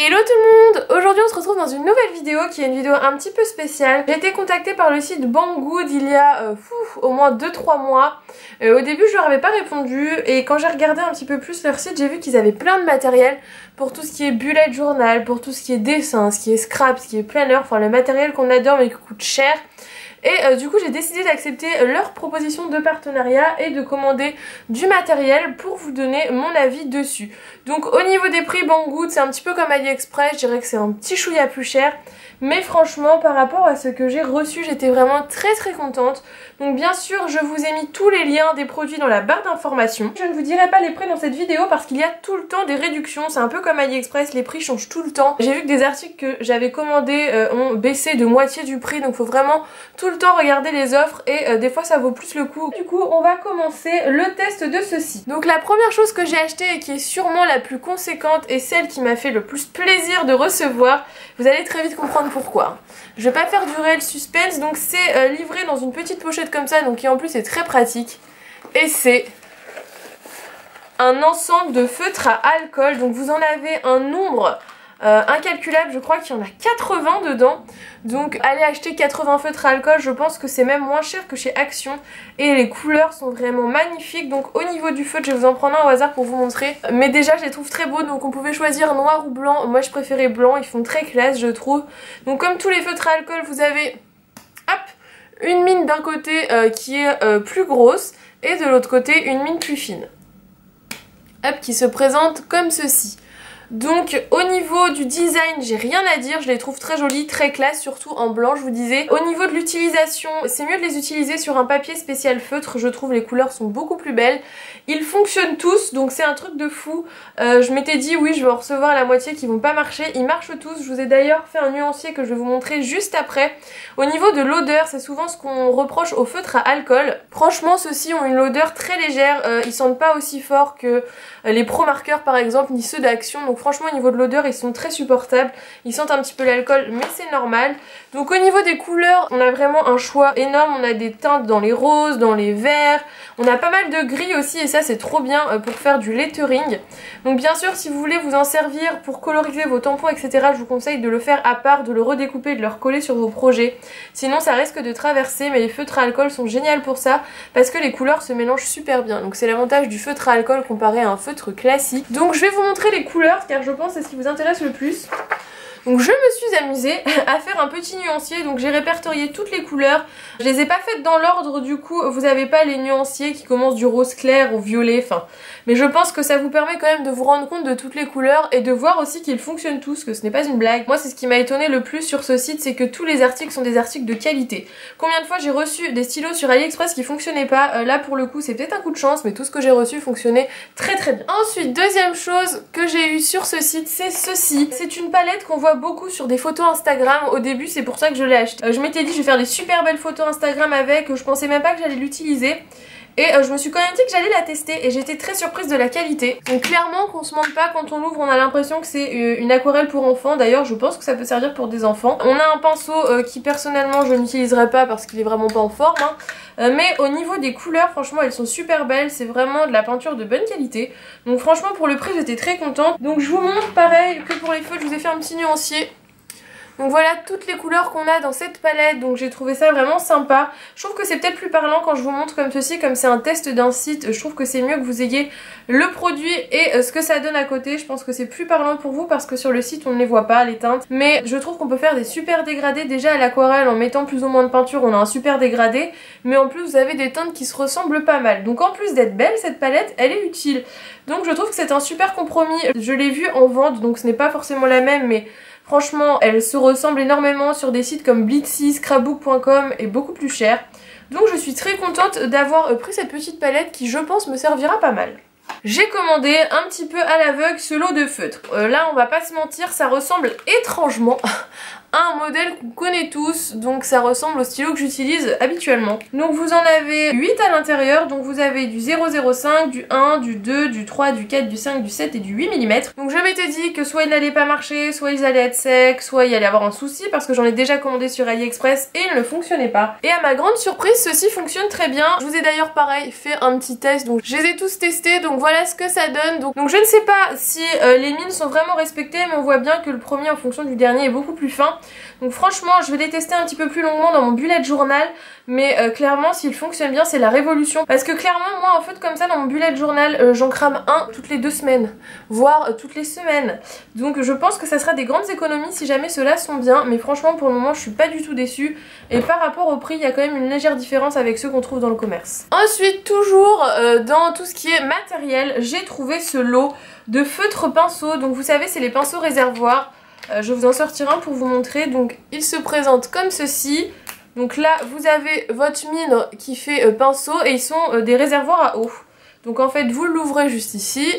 Hello tout le monde! Aujourd'hui on se retrouve dans une nouvelle vidéo qui est une vidéo un petit peu spéciale. J'ai été contactée par le site Banggood il y a au moins 2-3 mois. Au début je leur avais pas répondu et quand j'ai regardé un petit peu plus leur site, j'ai vu qu'ils avaient plein de matériel pour tout ce qui est bullet journal, pour tout ce qui est dessin, ce qui est scrap, ce qui est planner, enfin le matériel qu'on adore mais qui coûte cher. Et du coup j'ai décidé d'accepter leur proposition de partenariat et de commander du matériel pour vous donner mon avis dessus. Donc au niveau des prix, Banggood c'est un petit peu comme AliExpress, je dirais que c'est un petit chouïa plus cher. Mais franchement par rapport à ce que j'ai reçu, j'étais vraiment très contente. Donc bien sûr je vous ai mis tous les liens des produits dans la barre d'informations. Je ne vous dirai pas les prix dans cette vidéo parce qu'il y a tout le temps des réductions, c'est un peu comme AliExpress, les prix changent tout le temps. J'ai vu que des articles que j'avais commandés ont baissé de moitié du prix, donc faut vraiment tout le temps regarder les offres et des fois ça vaut plus le coup. Du coup on va commencer le test de ceci. Donc la première chose que j'ai achetée et qui est sûrement la plus conséquente et celle qui m'a fait le plus plaisir de recevoir, vous allez très vite comprendre pourquoi. Je vais pas faire durer le suspense, donc c'est livré dans une petite pochette comme ça, donc qui en plus est très pratique. Et c'est un ensemble de feutres à alcool, donc vous en avez un nombre incalculable, je crois qu'il y en a 80 dedans. Donc allez acheter 80 feutres à alcool, je pense que c'est même moins cher que chez Action. Et les couleurs sont vraiment magnifiques. Donc au niveau du feutre, je vais vous en prendre un au hasard pour vous montrer. Mais déjà je les trouve très beaux, donc on pouvait choisir noir ou blanc. Moi je préférais blanc, ils font très classe je trouve. Donc comme tous les feutres à alcool, vous avez hop, une mine d'un côté qui est plus grosse et de l'autre côté une mine plus fine. Hop, qui se présente comme ceci. Donc au niveau du design j'ai rien à dire, je les trouve très jolis, très classe, surtout en blanc je vous disais. Au niveau de l'utilisation, c'est mieux de les utiliser sur un papier spécial feutre, je trouve les couleurs sont beaucoup plus belles. Ils fonctionnent tous, donc c'est un truc de fou. Je m'étais dit oui je vais en recevoir la moitié qui vont pas marcher, ils marchent tous. Je vous ai d'ailleurs fait un nuancier que je vais vous montrer juste après. Au niveau de l'odeur, c'est souvent ce qu'on reproche aux feutres à alcool. Franchement ceux-ci ont une odeur très légère, ils sentent pas aussi fort que les Pro Markers par exemple, ni ceux d'Action. Donc franchement au niveau de l'odeur ils sont très supportables, ils sentent un petit peu l'alcool mais c'est normal. Donc au niveau des couleurs on a vraiment un choix énorme, on a des teintes dans les roses, dans les verts, on a pas mal de gris aussi et ça c'est trop bien pour faire du lettering. Donc bien sûr si vous voulez vous en servir pour coloriser vos tampons etc, je vous conseille de le faire à part, de le redécouper et de le recoller sur vos projets. Sinon ça risque de traverser, mais les feutres à alcool sont géniaux pour ça parce que les couleurs se mélangent super bien. Donc c'est l'avantage du feutre à alcool comparé à un feutre classique. Donc je vais vous montrer les couleurs car je pense que c'est ce qui vous intéresse le plus. Donc je me suis amusée à faire un petit nuancier, donc j'ai répertorié toutes les couleurs. Je les ai pas faites dans l'ordre, du coup vous avez pas les nuanciers qui commencent du rose clair au violet, enfin. Mais je pense que ça vous permet quand même de vous rendre compte de toutes les couleurs et de voir aussi qu'ils fonctionnent tous, que ce n'est pas une blague. Moi c'est ce qui m'a étonné le plus sur ce site, c'est que tous les articles sont des articles de qualité. Combien de fois j'ai reçu des stylos sur AliExpress qui fonctionnaient pas, là pour le coup c'est peut-être un coup de chance, mais tout ce que j'ai reçu fonctionnait très bien. Ensuite, deuxième chose que j'ai eu sur ce site, c'est ceci. C'est une palette qu'on voit beaucoup sur des photos Instagram. Au début c'est pour ça que je l'ai acheté. Je m'étais dit je vais faire des super belles photos Instagram avec, je pensais même pas que j'allais l'utiliser. Et je me suis quand même dit que j'allais la tester et j'étais très surprise de la qualité. Donc clairement qu'on se mente pas, quand on l'ouvre on a l'impression que c'est une aquarelle pour enfants. D'ailleurs je pense que ça peut servir pour des enfants. On a un pinceau qui personnellement je n'utiliserai pas parce qu'il est vraiment pas en forme mais au niveau des couleurs franchement elles sont super belles. C'est vraiment de la peinture de bonne qualité. Donc franchement pour le prix j'étais très contente. Donc je vous montre pareil que pour les feutres, je vous ai fait un petit nuancier. Donc voilà toutes les couleurs qu'on a dans cette palette, donc j'ai trouvé ça vraiment sympa. Je trouve que c'est peut-être plus parlant quand je vous montre comme ceci, comme c'est un test d'un site, je trouve que c'est mieux que vous ayez le produit et ce que ça donne à côté. Je pense que c'est plus parlant pour vous parce que sur le site on ne les voit pas les teintes. Mais je trouve qu'on peut faire des super dégradés déjà à l'aquarelle en mettant plus ou moins de peinture, on a un super dégradé. Mais en plus vous avez des teintes qui se ressemblent pas mal. Donc en plus d'être belle cette palette, elle est utile. Donc je trouve que c'est un super compromis. Je l'ai vue en vente donc ce n'est pas forcément la même mais... franchement, elle se ressemble énormément sur des sites comme Blitsy, Scrapbook.com et beaucoup plus cher. Donc je suis très contente d'avoir pris cette petite palette qui je pense me servira pas mal. J'ai commandé un petit peu à l'aveugle ce lot de feutres. Là on va pas se mentir, ça ressemble étrangement un modèle qu'on connaît tous, donc ça ressemble au stylo que j'utilise habituellement. Donc vous en avez 8 à l'intérieur, donc vous avez du 0,05, du 1, du 2, du 3, du 4, du 5, du 7 et du 8 mm. Donc je m'étais dit que soit il n'allait pas marcher, soit ils allaient être secs, soit il y allait avoir un souci parce que j'en ai déjà commandé sur AliExpress et il ne fonctionnait pas. Et à ma grande surprise, ceci fonctionne très bien. Je vous ai d'ailleurs pareil fait un petit test, donc je les ai tous testés, donc voilà ce que ça donne. Donc je ne sais pas si les mines sont vraiment respectées, mais on voit bien que le premier en fonction du dernier est beaucoup plus fin. Donc franchement je vais les tester un petit peu plus longuement dans mon bullet journal, mais clairement s'il fonctionne bien c'est la révolution. Parce que clairement moi en fait comme ça dans mon bullet journal j'en crame un toutes les 2 semaines, voire toutes les semaines. Donc je pense que ça sera des grandes économies si jamais ceux-là sont bien, mais franchement pour le moment je suis pas du tout déçue. Et par rapport au prix il y a quand même une légère différence avec ceux qu'on trouve dans le commerce. Ensuite toujours dans tout ce qui est matériel, j'ai trouvé ce lot de feutres pinceaux. Donc vous savez c'est les pinceaux réservoirs. Je vais vous en sortir un pour vous montrer. Donc il se présente comme ceci. Donc là vous avez votre mine qui fait pinceau et ils sont des réservoirs à eau. Donc en fait vous l'ouvrez juste ici,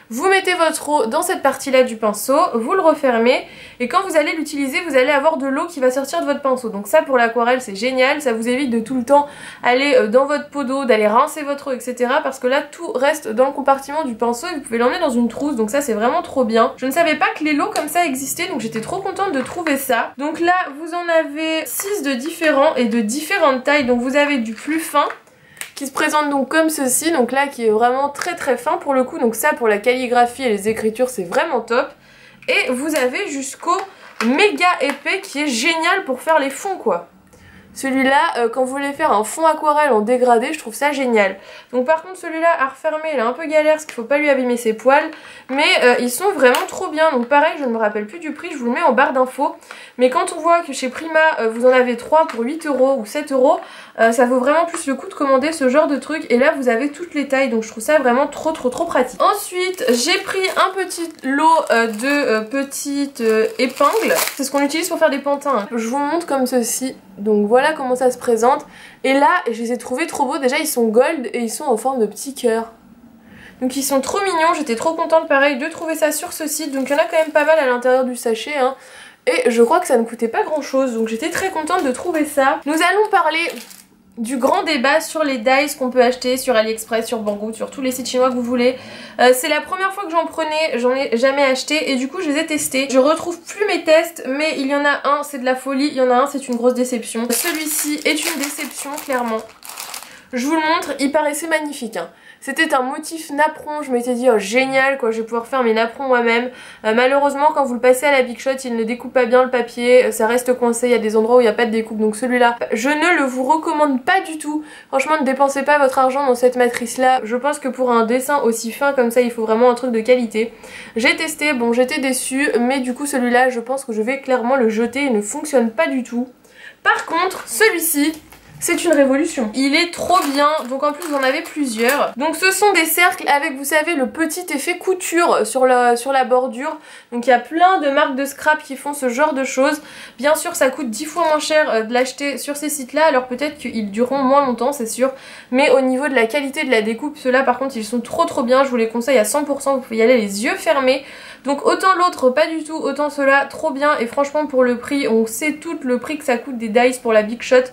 vous mettez votre eau dans cette partie là du pinceau, vous le refermez et quand vous allez l'utiliser vous allez avoir de l'eau qui va sortir de votre pinceau. Donc ça pour l'aquarelle c'est génial, ça vous évite de tout le temps aller dans votre pot d'eau, d'aller rincer votre eau etc. Parce que là tout reste dans le compartiment du pinceau et vous pouvez l'emmener dans une trousse, donc ça c'est vraiment trop bien. Je ne savais pas que les lots comme ça existaient, donc j'étais trop contente de trouver ça. Donc là vous en avez 6 de différents et de différentes tailles, donc vous avez du plus fin qui se présente donc comme ceci, donc là qui est vraiment très très fin pour le coup, donc ça pour la calligraphie et les écritures c'est vraiment top. Et vous avez jusqu'au méga épais qui est génial pour faire les fonds quoi. Celui-là, quand vous voulez faire un fond aquarelle en dégradé, je trouve ça génial. Donc par contre celui-là à refermer, il est un peu galère parce qu'il faut pas lui abîmer ses poils. Mais ils sont vraiment trop bien. Donc pareil, je ne me rappelle plus du prix, je vous le mets en barre d'infos. Mais quand on voit que chez Prima, vous en avez 3 pour 8 € ou 7 €, ça vaut vraiment plus le coup de commander ce genre de truc. Et là vous avez toutes les tailles, donc je trouve ça vraiment trop pratique. Ensuite, j'ai pris un petit lot de petites épingles. C'est ce qu'on utilise pour faire des pantins. Je vous montre comme ceci. Donc voilà comment ça se présente. Et là, je les ai trouvés trop beaux. Déjà, ils sont gold et ils sont en forme de petits cœurs. Donc ils sont trop mignons. J'étais trop contente, pareil, de trouver ça sur ce site. Donc il y en a quand même pas mal à l'intérieur du sachet, hein. Et je crois que ça ne coûtait pas grand chose. Donc j'étais très contente de trouver ça. Nous allons parler du grand débat sur les dies qu'on peut acheter sur AliExpress, sur Banggood, sur tous les sites chinois que vous voulez. C'est la première fois que j'en prenais, j'en ai jamais acheté et du coup je les ai testés. Je retrouve plus mes tests, mais il y en a un c'est de la folie, il y en a un c'est une grosse déception. Celui-ci est une déception clairement. Je vous le montre, il paraissait magnifique, hein. C'était un motif napperon, je m'étais dit oh génial quoi, je vais pouvoir faire mes napperons moi-même. Malheureusement quand vous le passez à la Big Shot il ne découpe pas bien le papier, ça reste coincé, il y a des endroits où il n'y a pas de découpe, donc celui-là je ne le vous recommande pas du tout. Franchement ne dépensez pas votre argent dans cette matrice là, je pense que pour un dessin aussi fin comme ça il faut vraiment un truc de qualité. J'ai testé, bon j'étais déçue, mais du coup celui-là je pense que je vais clairement le jeter, il ne fonctionne pas du tout. Par contre celui-ci, c'est une révolution. Il est trop bien, donc en plus vous en avez plusieurs. Donc ce sont des cercles avec, vous savez, le petit effet couture sur la bordure. Donc il y a plein de marques de scrap qui font ce genre de choses. Bien sûr ça coûte 10 fois moins cher de l'acheter sur ces sites-là, alors peut-être qu'ils dureront moins longtemps, c'est sûr. Mais au niveau de la qualité de la découpe, ceux-là par contre ils sont trop bien, je vous les conseille à 100%, vous pouvez y aller les yeux fermés. Donc autant l'autre pas du tout, autant cela trop bien et franchement pour le prix, on sait tout le prix que ça coûte des dies pour la Big Shot.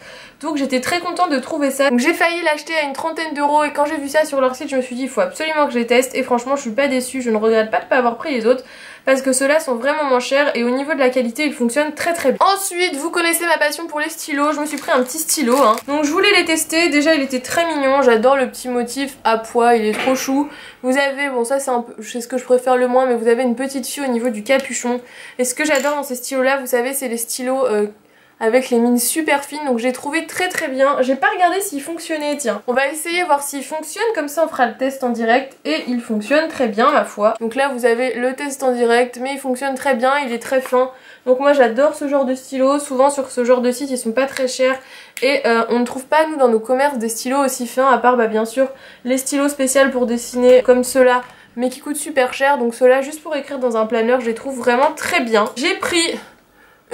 Donc j'étais très contente de trouver ça. Donc j'ai failli l'acheter à une trentaine d'euros et quand j'ai vu ça sur leur site je me suis dit il faut absolument que je les teste et franchement je suis pas déçue, je ne regrette pas de pas avoir pris les autres parce que ceux-là sont vraiment moins chers et au niveau de la qualité ils fonctionnent très bien. Ensuite vous connaissez ma passion pour les stylos, je me suis pris un petit stylo, hein. Donc je voulais les tester, déjà il était très mignon, j'adore le petit motif à pois, il est trop chou. Vous avez, bon ça c'est un peu, c'est ce que je préfère le moins, mais vous avez une petite fille au niveau du capuchon. Et ce que j'adore dans ces stylos là, vous savez c'est les stylos avec les mines super fines, donc j'ai trouvé très bien. J'ai pas regardé s'il fonctionnait, tiens. On va essayer voir s'il fonctionne, comme ça on fera le test en direct et il fonctionne très bien ma foi. Donc là vous avez le test en direct, mais il fonctionne très bien, il est très fin. Donc moi j'adore ce genre de stylo, souvent sur ce genre de site ils sont pas très chers et on ne trouve pas nous dans nos commerces des stylos aussi fins, à part bah bien sûr les stylos spéciaux pour dessiner comme ceux-là, mais qui coûtent super cher. Donc ceux-là juste pour écrire dans un planeur je les trouve vraiment très bien. J'ai pris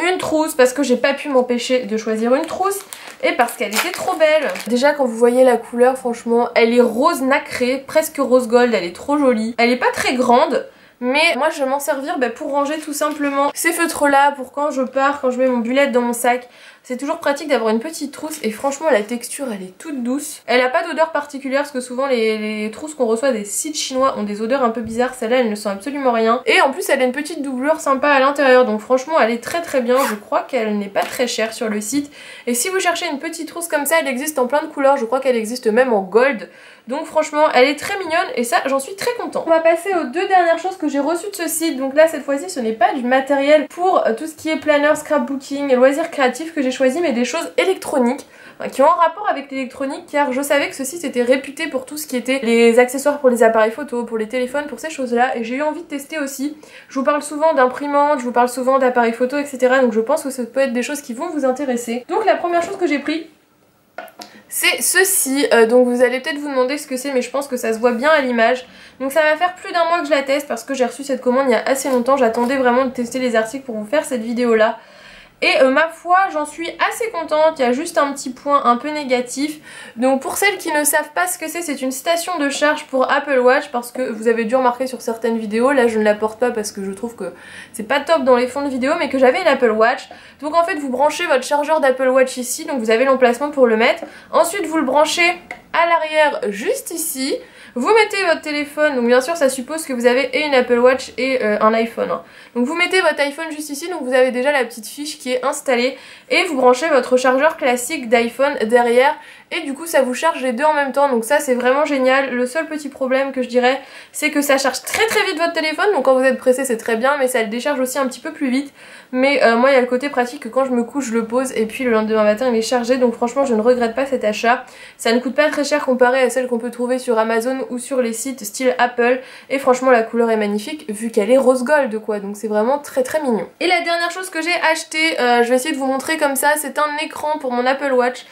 une trousse parce que j'ai pas pu m'empêcher de choisir une trousse et parce qu'elle était trop belle. Déjà quand vous voyez la couleur franchement elle est rose nacré, presque rose gold, elle est trop jolie. Elle est pas très grande mais moi je vais m'en servir pour ranger tout simplement ces feutres là, pour quand je pars, quand je mets mon bullet dans mon sac. C'est toujours pratique d'avoir une petite trousse et franchement la texture elle est toute douce. Elle a pas d'odeur particulière parce que souvent les trousses qu'on reçoit des sites chinois ont des odeurs un peu bizarres. Celle-là elle ne sent absolument rien. Et en plus elle a une petite doublure sympa à l'intérieur, donc franchement elle est très bien. Je crois qu'elle n'est pas très chère sur le site. Et si vous cherchez une petite trousse comme ça, elle existe en plein de couleurs. Je crois qu'elle existe même en gold. Donc franchement elle est très mignonne et ça j'en suis très contente. On va passer aux deux dernières choses que j'ai reçues de ce site. Donc là cette fois-ci ce n'est pas du matériel pour tout ce qui est planner, scrapbooking et loisirs créatifs que j'ai choisi, mais des choses électroniques qui ont un rapport avec l'électronique, car je savais que ce site était réputé pour tout ce qui était les accessoires pour les appareils photo, pour les téléphones, pour ces choses là, et j'ai eu envie de tester aussi. Je vous parle souvent d'imprimantes, je vous parle souvent d'appareils photo, etc. Donc je pense que ça peut être des choses qui vont vous intéresser. Donc la première chose que j'ai pris, c'est ceci, donc vous allez peut-être vous demander ce que c'est, mais je pense que ça se voit bien à l'image. Donc ça va faire plus d'un mois que je la teste parce que j'ai reçu cette commande il y a assez longtemps. J'attendais vraiment de tester les articles pour vous faire cette vidéo là. Et ma foi j'en suis assez contente. Il y a juste un petit point un peu négatif. Donc pour celles qui ne savent pas ce que c'est une station de charge pour Apple Watch, parce que vous avez dû remarquer sur certaines vidéos, là je ne la porte pas parce que je trouve que c'est pas top dans les fonds de vidéo, mais que j'avais une Apple Watch. Donc en fait vous branchez votre chargeur d'Apple Watch ici, donc vous avez l'emplacement pour le mettre. Ensuite vous le branchez à l'arrière juste ici. Vous mettez votre téléphone, donc bien sûr ça suppose que vous avez et une Apple Watch et un iPhone. Donc vous mettez votre iPhone juste ici, donc vous avez déjà la petite fiche qui est installée. Et vous branchez votre chargeur classique d'iPhone derrière. Et du coup ça vous charge les deux en même temps, donc ça c'est vraiment génial. Le seul petit problème que je dirais, c'est que ça charge très vite votre téléphone. Donc quand vous êtes pressé c'est très bien, mais ça le décharge aussi un petit peu plus vite. Mais moi il y a le côté pratique que quand je me couche je le pose et puis le lendemain matin il est chargé. Donc franchement je ne regrette pas cet achat. Ça ne coûte pas très cher comparé à celle qu'on peut trouver sur Amazon ou sur les sites style Apple. Et franchement la couleur est magnifique vu qu'elle est rose gold quoi. Donc c'est vraiment très mignon. Et la dernière chose que j'ai acheté, je vais essayer de vous montrer comme ça, c'est un écran pour mon Apple Watch.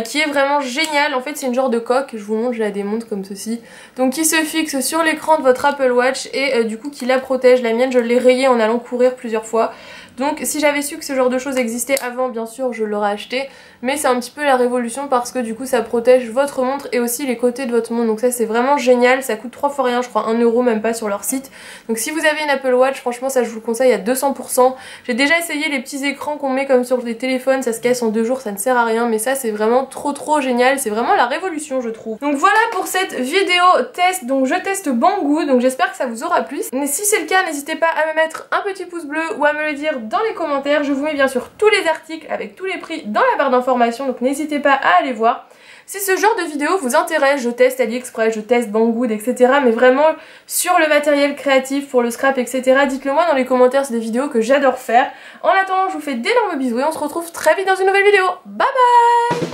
Qui est vraiment génial. En fait c'est une genre de coque, je vous montre, je la démonte comme ceci, donc qui se fixe sur l'écran de votre Apple Watch et du coup qui la protège. La mienne je l'ai rayée en allant courir plusieurs fois. Donc si j'avais su que ce genre de choses existait avant, bien sûr je l'aurais acheté, mais c'est un petit peu la révolution parce que du coup ça protège votre montre et aussi les côtés de votre montre. Donc ça c'est vraiment génial, ça coûte 3 fois rien, je crois 1 € même pas sur leur site. Donc si vous avez une Apple Watch, franchement ça je vous le conseille à 200%. J'ai déjà essayé les petits écrans qu'on met comme sur les téléphones, ça se casse en 2 jours, ça ne sert à rien, mais ça c'est vraiment trop génial, c'est vraiment la révolution je trouve. Donc voilà pour cette vidéo test, donc je teste Banggood, donc j'espère que ça vous aura plu. Mais si c'est le cas, n'hésitez pas à me mettre un petit pouce bleu ou à me le dire dans les commentaires. Je vous mets bien sûr tous les articles avec tous les prix dans la barre d'informations, donc n'hésitez pas à aller voir. Si ce genre de vidéo vous intéresse, je teste AliExpress, je teste Banggood, etc. Mais vraiment sur le matériel créatif, pour le scrap, etc. Dites-le moi dans les commentaires, c'est des vidéos que j'adore faire. En attendant, je vous fais d'énormes bisous et on se retrouve très vite dans une nouvelle vidéo. Bye bye!